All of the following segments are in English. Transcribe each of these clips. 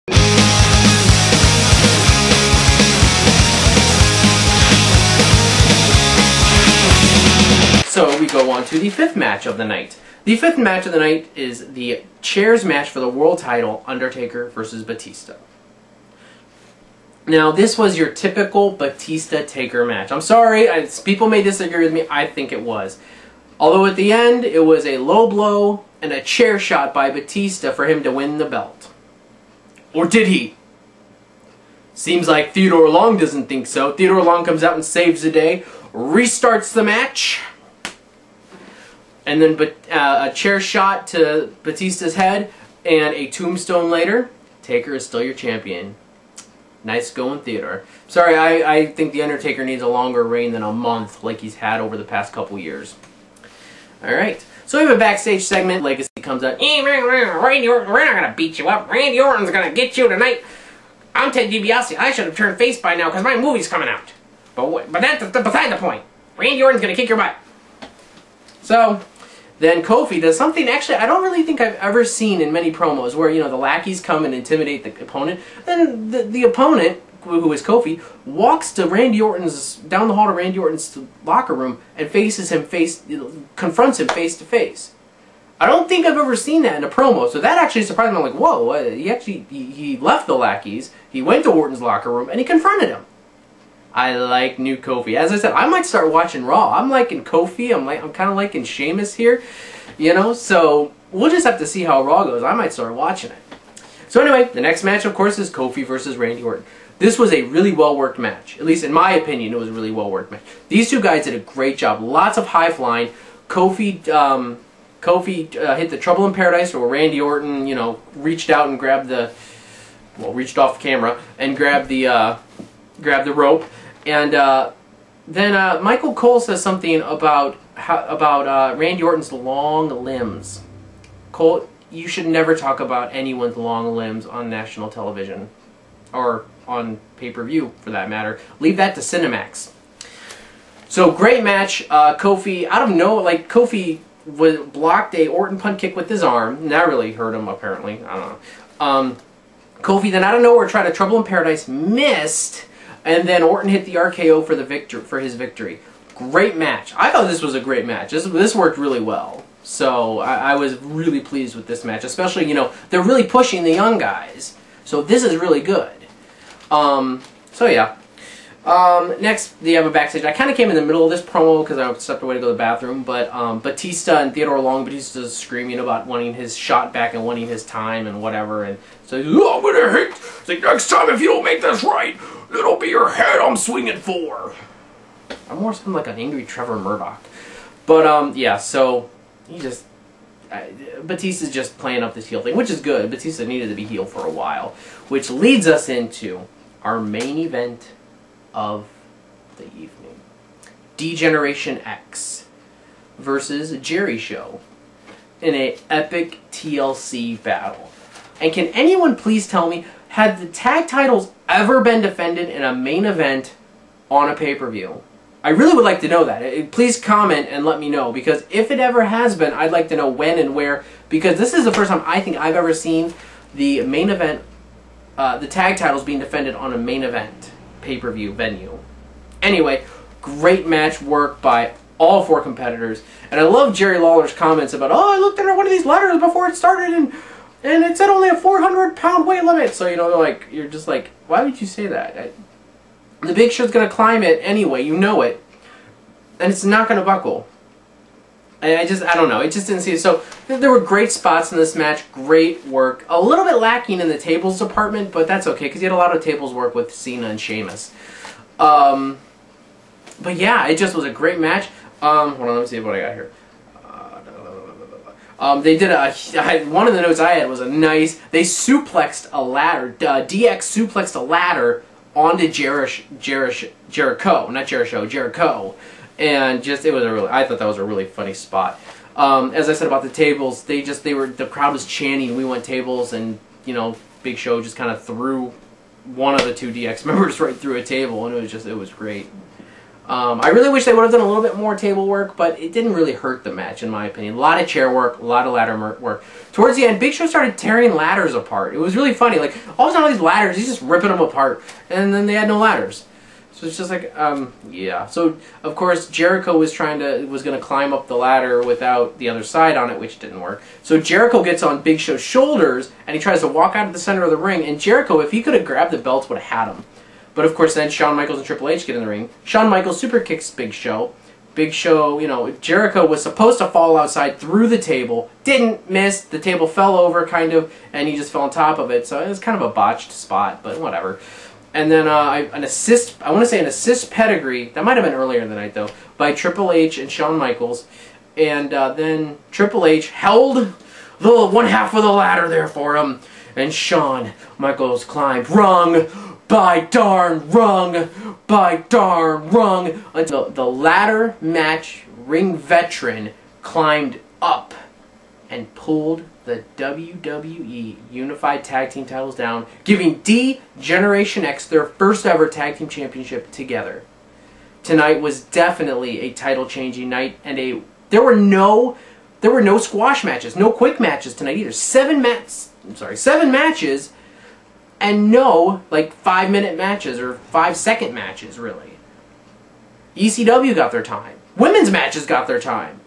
So we go on to the fifth match of the night. The fifth match of the night is the chairs match for the world title, Undertaker versus Batista. Now, this was your typical Batista-Taker match. I'm sorry, people may disagree with me, I think it was. Although at the end, it was a low blow and a chair shot by Batista for him to win the belt. Or did he? Seems like Theodore Long doesn't think so. Theodore Long comes out and saves the day, restarts the match, and then a chair shot to Batista's head, and a tombstone later, Taker is still your champion. Nice going, Theodore. Sorry, I think The Undertaker needs a longer reign than a month like he's had over the past couple years. Alright, so we have a backstage segment. Legacy comes out. Randy Orton, we're not going to beat you up. Randy Orton's going to get you tonight. I'm Ted DiBiase. I should have turned face by now because my movie's coming out. But that's beside the point. Randy Orton's going to kick your butt. So then Kofi does something actually I don't really think I've ever seen in many promos where, you know, the lackeys come and intimidate the opponent. Then the opponent, who is Kofi, walks to Randy Orton's, down the hall to Randy Orton's locker room and faces him confronts him face to face. I don't think I've ever seen that in a promo, so that actually surprised me. I'm like, whoa, he left the lackeys, he went to Orton's locker room, and he confronted him. I like new Kofi. As I said, I might start watching Raw. I'm liking Kofi. I'm kind of liking Sheamus here, you know. So we'll just have to see how Raw goes. I might start watching it. So anyway, the next match, of course, is Kofi versus Randy Orton. This was a really well worked match. At least in my opinion, it was a really well worked match. These two guys did a great job. Lots of high flying. Kofi hit the Trouble in Paradise, where Randy Orton, you know, reached out and grabbed reached off the camera and grabbed the rope. And then Michael Cole says something about Randy Orton's long limbs. Cole, you should never talk about anyone's long limbs on national television, or on pay-per-view for that matter. Leave that to Cinemax. So great match. Kofi, out of nowhere, like Kofi blocked a Orton punt kick with his arm, and that really hurt him apparently. I don't know. Kofi then out of nowhere tried a Trouble in Paradise, missed. And then Orton hit the RKO for his victory. Great match. I thought this was a great match. This worked really well. So I was really pleased with this match. Especially, you know, they're really pushing the young guys. So this is really good. So yeah. Next, they have a backstage. I kind of came in the middle of this promo because I stepped away to go to the bathroom. But Batista and Theodore Long, Batista's screaming about wanting his shot back and wanting his time and whatever. And so, oh, I'm going to hit. It's like, next time if you don't make this right, it'll be your head I'm swinging for. I'm more something like an angry Trevor Murdoch. But, yeah, so he just... Batista's just playing up this heel thing, which is good. Batista needed to be heel for a while. Which leads us into our main event of the evening. D-Generation X versus Jerhishow in an epic TLC battle. And can anyone please tell me, had the tag titles ever been defended in a main event on a pay-per-view? I really would like to know that. Please comment and let me know, because if it ever has been, I'd like to know when and where, because this is the first time I think I've ever seen the main event, the tag titles being defended on a main event pay-per-view venue. Anyway, great match work by all four competitors, and I love Jerry Lawler's comments about, oh, I looked at one of these letters before it started, and it said only a 400-pound weight limit. So, you know, like, you're just like, why would you say that? The Big Show's going to climb it anyway, you know it, and it's not going to buckle. And I don't know, it just didn't see it. So, there were great spots in this match, great work. A little bit lacking in the tables department, but that's okay, because you had a lot of tables work with Cena and Sheamus. But yeah, it just was a great match. Hold on, let me see what I got here. They did one of the notes I had was a nice, they suplexed a ladder, DX suplexed a ladder onto Jericho, and just, I thought that was a really funny spot. As I said about the tables, the crowd was chanting, we want tables, and, you know, Big Show just kind of threw one of the two DX members right through a table, and it was great. I really wish they would have done a little bit more table work, but it didn't really hurt the match, in my opinion. A lot of chair work, a lot of ladder work. Towards the end, Big Show started tearing ladders apart. It was really funny. Like, all of a sudden, all these ladders, he's just ripping them apart, and then they had no ladders. So it's just like, yeah. So, of course, Jericho was going to climb up the ladder without the other side on it, which didn't work. So Jericho gets on Big Show's shoulders, and he tries to walk out of the center of the ring, and Jericho, if he could have grabbed the belts, would have had him. But of course, then Shawn Michaels and Triple H get in the ring. Shawn Michaels super kicks Big Show. Big Show, you know, Jericho was supposed to fall outside through the table. Didn't miss. The table fell over, kind of, and he just fell on top of it. So it was kind of a botched spot, but whatever. And then an assist, I want to say an assist pedigree, that might have been earlier in the night, though, by Triple H and Shawn Michaels. And then Triple H held the one half of the ladder there for him. And Shawn Michaels climbed rung by darn rung by darn rung until the ladder match ring veteran climbed up and pulled the WWE Unified Tag Team titles down, giving D-Generation X their first ever Tag Team Championship together. Tonight was definitely a title-changing night, and there were no squash matches, no quick matches tonight either. 7 matches. And no, like, 5-minute matches or 5-second matches, really. ECW got their time. Women's matches got their time.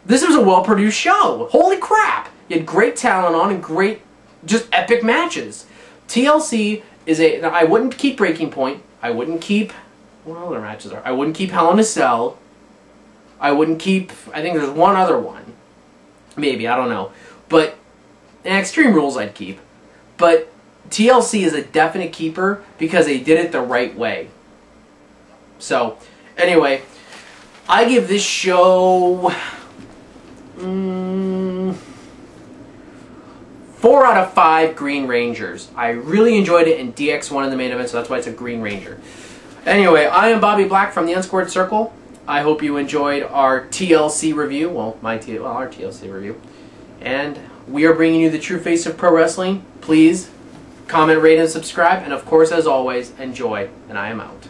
This was a well-produced show. Holy crap! You had great talent on and great, just epic matches. TLC is I wouldn't keep Breaking Point. I wouldn't keep, what other matches are? I wouldn't keep Hell in a Cell. I wouldn't keep, I think there's one other one. Maybe, I don't know. But, Extreme Rules I'd keep. But TLC is a definite keeper because they did it the right way. So, anyway, I give this show 4 out of 5 Green Rangers. I really enjoyed it, and DX won in the main event, so that's why it's a Green Ranger. Anyway, I am Bobby Black from the Unsquared Circle. I hope you enjoyed our TLC review. Well, our TLC review. And we are bringing you the true face of pro wrestling. Please comment, rate, and subscribe. And of course, as always, enjoy. And I am out.